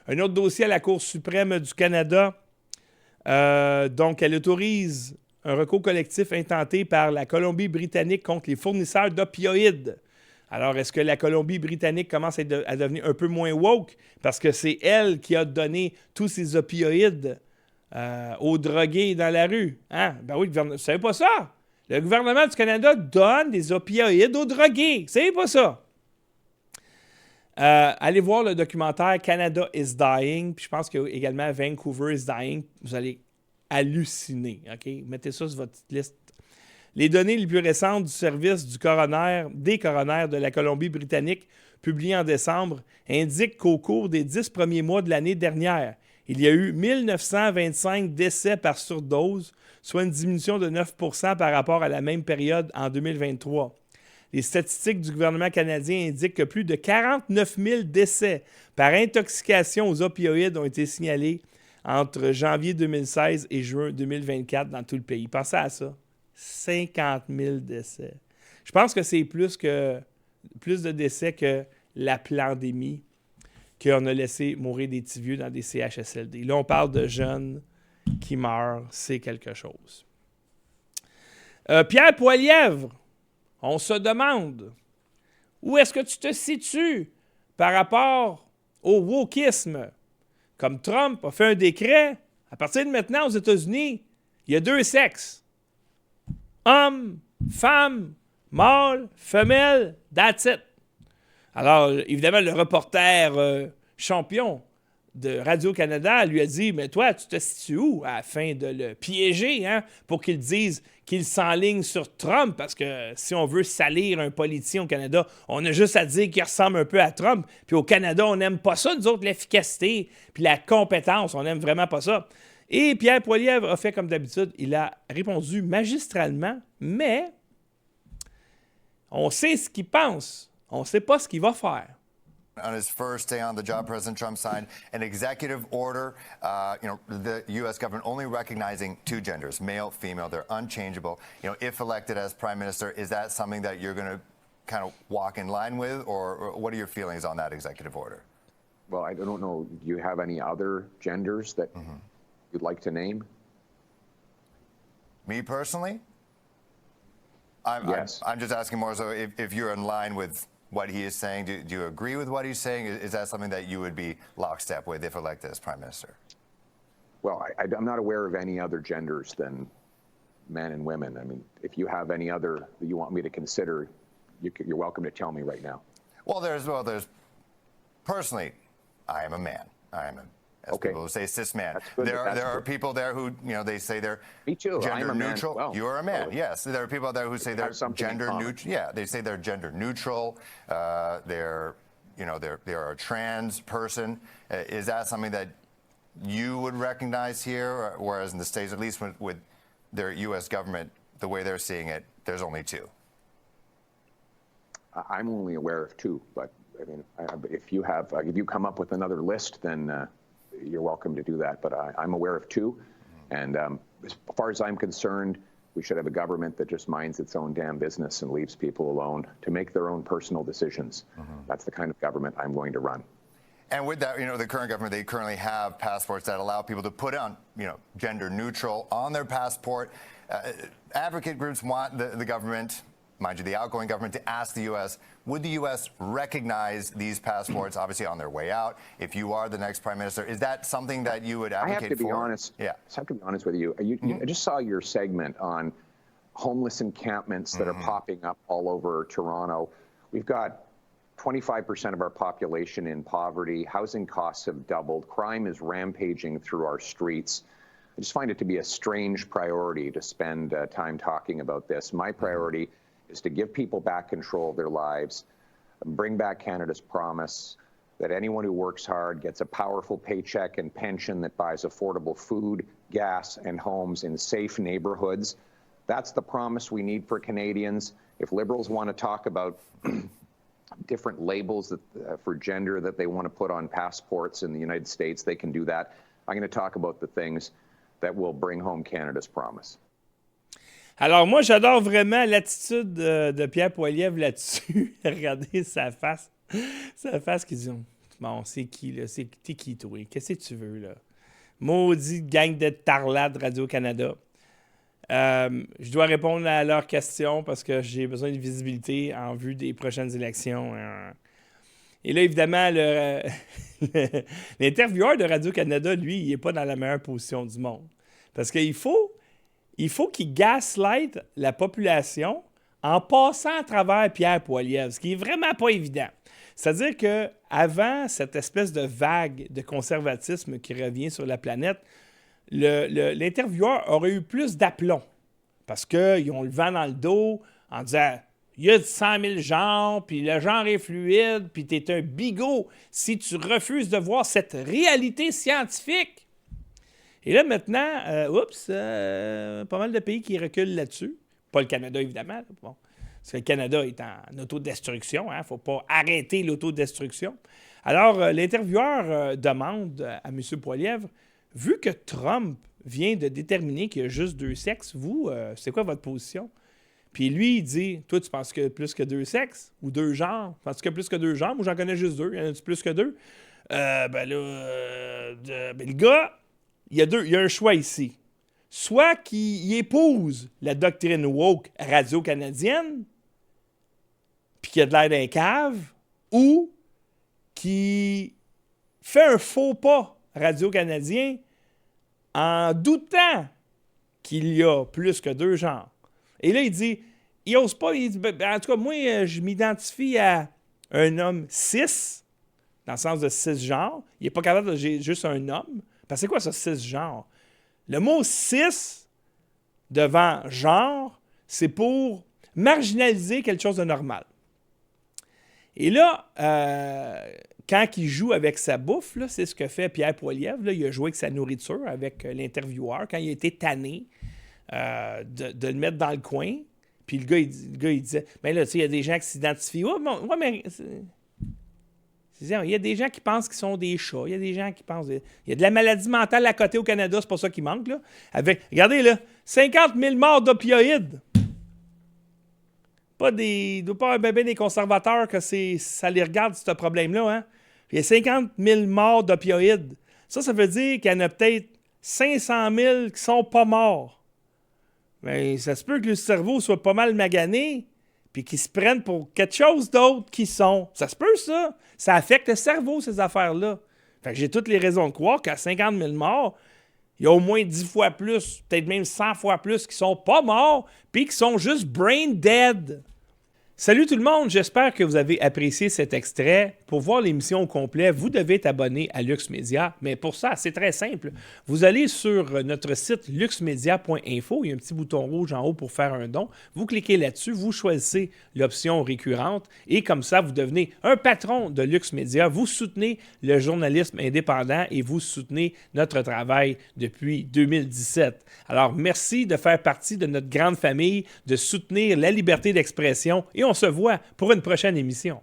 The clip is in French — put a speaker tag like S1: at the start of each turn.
S1: Un autre dossier à la Cour suprême du Canada. Donc, elle autorise un recours collectif intenté par la Colombie-Britannique contre les fournisseurs d'opioïdes. Alors, est-ce que la Colombie-Britannique commence à devenir un peu moins woke parce que c'est elle qui a donné tous ces opioïdes aux drogués dans la rue? Hein? Ben oui, vous ne savez pas ça? Le gouvernement du Canada donne des opioïdes aux drogués. Vous savez pas ça? Allez voir le documentaire Canada is Dying, puis je pense qu'il y a également Vancouver is Dying. Vous allez halluciner. OK? Mettez ça sur votre petite liste. Les données les plus récentes du service des coronaires de la Colombie-Britannique, publiées en décembre, indiquent qu'au cours des 10 premiers mois de l'année dernière, il y a eu 1925 décès par surdose, soit une diminution de 9 par rapport à la même période en 2023. Les statistiques du gouvernement canadien indiquent que plus de 49 000 décès par intoxication aux opioïdes ont été signalés entre janvier 2016 et juin 2024 dans tout le pays. Pensez à ça. 50 000 décès. Je pense que c'est plus de décès que la pandémie qu'on a laissé mourir des petits vieux dans des CHSLD. Là, on parle de jeunes qui meurent. C'est quelque chose. Pierre Poilievre, on se demande, où est-ce que tu te situes par rapport au wokisme? Comme Trump a fait un décret, à partir de maintenant aux États-Unis, il y a 2 sexes. Homme, femme, mâle, femelle, that's it. Alors, évidemment, le reporter champion de Radio-Canada lui a dit « Mais toi, tu te situes où? » Afin de le piéger, hein, pour qu'il dise qu'il s'enligne sur Trump, parce que si on veut salir un politicien au Canada, on a juste à dire qu'il ressemble un peu à Trump. Puis au Canada, on n'aime pas ça, nous autres, l'efficacité, puis la compétence, on n'aime vraiment pas ça. Et Pierre Poilievre a fait comme d'habitude, il a répondu magistralement, mais on sait ce qu'il pense, on ne sait pas ce qu'il va faire.
S2: On his first day on the job, President Trump signed an executive order, the U.S. government only recognizing 2 genders, male, female. They're unchangeable. If elected as prime minister, is that something that you're going to kind of walk in line with, or what are your feelings on that executive order?
S3: Well, I don't know. Do you have any other genders that you'd like to name?
S2: Me personally?
S3: Yes.
S2: I'm just asking more so if you're in line with what he is saying. Do you agree with what he's saying? Is that something that you would be lockstep with if elected as prime minister?
S3: Well, I'm not aware of any other genders than men and women. I mean, if you have any other that you want me to consider, you're welcome to tell me right now.
S2: Well, there's personally, I am a man. I am people who say cis man. There are people there who, they say they're
S3: me too.
S2: Gender
S3: I'm a
S2: neutral.
S3: Man. Well,
S2: you are a man. Yes. There are people there who say they're gender neutral. Yeah, they say they're gender neutral. They're a trans person. Is that something that you would recognize here, whereas in the States, at least with their U.S. government, the way they're seeing it, there's only 2?
S3: I'm only aware of 2, but I mean, if you come up with another list, then you're welcome to do that. But I'm aware of 2, and as far as I'm concerned, we should have a government that just minds its own damn business and leaves people alone to make their own personal decisions. That's the kind of government I'm going to run.
S2: And with that, the current government, they currently have passports that allow people to put on, gender neutral on their passport. Advocate groups want the government, mind you, the outgoing government, to ask the U.S., would the U.S. recognize these passports, obviously on their way out, if you are the next prime minister? Is that something that you would advocate for?
S3: I have to be honest.
S2: Yeah.
S3: I have to be honest with you. I just saw your segment on homeless encampments that are popping up all over Toronto. We've got 25% of our population in poverty. Housing costs have doubled. Crime is rampaging through our streets. I just find it to be a strange priority to spend time talking about this. My priority is to give people back control of their lives, bring back Canada's promise that anyone who works hard gets a powerful paycheck and pension that buys affordable food, gas, and homes in safe neighborhoods. That's the promise we need for Canadians. If Liberals want to talk about different labels for gender that they want to put on passports in the United States, they can do that. I'm going to talk about the things that will bring home Canada's promise.
S1: Alors, moi, j'adore vraiment l'attitude de Pierre Poilievre là-dessus. Regardez sa face. Sa face qui dit Bon, c'est qui, là? T'es qui, toi? Qu'est-ce que tu veux, là? Maudit gang de tarlades Radio-Canada. Je dois répondre à leurs questions parce que j'ai besoin de visibilité en vue des prochaines élections. Et là, évidemment, l'intervieweur de Radio-Canada, lui, il n'est pas dans la meilleure position du monde. Parce qu'il faut qu'il gaslight la population en passant à travers Pierre Poilievre, ce qui est vraiment pas évident. C'est-à-dire qu'avant cette espèce de vague de conservatisme qui revient sur la planète, l'intervieweur aurait eu plus d'aplomb parce qu'ils ont le vent dans le dos en disant « Il y a 100 000 genres, puis le genre est fluide, puis tu es un bigot si tu refuses de voir cette réalité scientifique. » Et là, maintenant, pas mal de pays qui reculent là-dessus. Pas le Canada, évidemment. Bon. Parce que le Canada est en autodestruction. Il ne faut pas arrêter l'autodestruction. Alors, l'intervieweur demande à M. Poilievre, vu que Trump vient de déterminer qu'il y a juste 2 sexes, vous, c'est quoi votre position? Puis lui, il dit, toi, tu penses qu'il y a plus que 2 sexes ou 2 genres? Penses-tu qu'il y a plus que 2 genres? Moi, j'en connais juste 2. Y en a-tu plus que 2? Le gars, il y a un choix ici. Soit qu'il épouse la doctrine woke radio-canadienne, puis qu'il a de l'air d'un cave, ou qu'il fait un faux pas radio-canadien en doutant qu'il y a plus que 2 genres. Et là, il dit, il n'ose pas, il dit, en tout cas, moi, je m'identifie à un homme cis, dans le sens de cisgenre. Il n'est pas capable de dire juste un homme. Parce que c'est quoi ça, cisgenre? Le mot cis devant genre, c'est pour marginaliser quelque chose de normal. Et là, quand il joue avec sa bouffe, là, c'est ce que fait Pierre Poilievre. Là, il a joué avec sa nourriture, avec l'intervieweur, quand il a été tanné de le mettre dans le coin. Puis le gars, il disait, ben là, tu sais, il y a des gens qui s'identifient. Ouais, mais... Il y a des gens qui pensent qu'ils sont des chats. Il y a des gens qui pensent... Il y a de la maladie mentale à côté au Canada, c'est pas ça qui manque, là. Regardez, là, 50 000 morts d'opioïdes. Il ne doit pas y avoir des conservateurs que ça les regarde, ce problème-là, hein. Il y a 50 000 morts d'opioïdes. Ça veut dire qu'il y en a peut-être 500 000 qui ne sont pas morts. Mais ça se peut que le cerveau soit pas mal magané, puis qu'ils se prennent pour quelque chose d'autre qu'ils sont. Ça se peut, ça. Ça affecte le cerveau, ces affaires-là. Fait que j'ai toutes les raisons de croire qu'à 50 000 morts, il y a au moins 10 fois plus, peut-être même 100 fois plus qui sont pas morts, puis qui sont juste brain dead. Salut tout le monde, j'espère que vous avez apprécié cet extrait. Pour voir l'émission au complet, vous devez être abonné à Lux Media. Mais pour ça, c'est très simple. Vous allez sur notre site luxmedia.info. Il y a un petit bouton rouge en haut pour faire un don. Vous cliquez là-dessus, vous choisissez l'option récurrente et comme ça, vous devenez un patron de Lux Media. Vous soutenez le journalisme indépendant et vous soutenez notre travail depuis 2017. Alors, merci de faire partie de notre grande famille, de soutenir la liberté d'expression et on se voit pour une prochaine émission.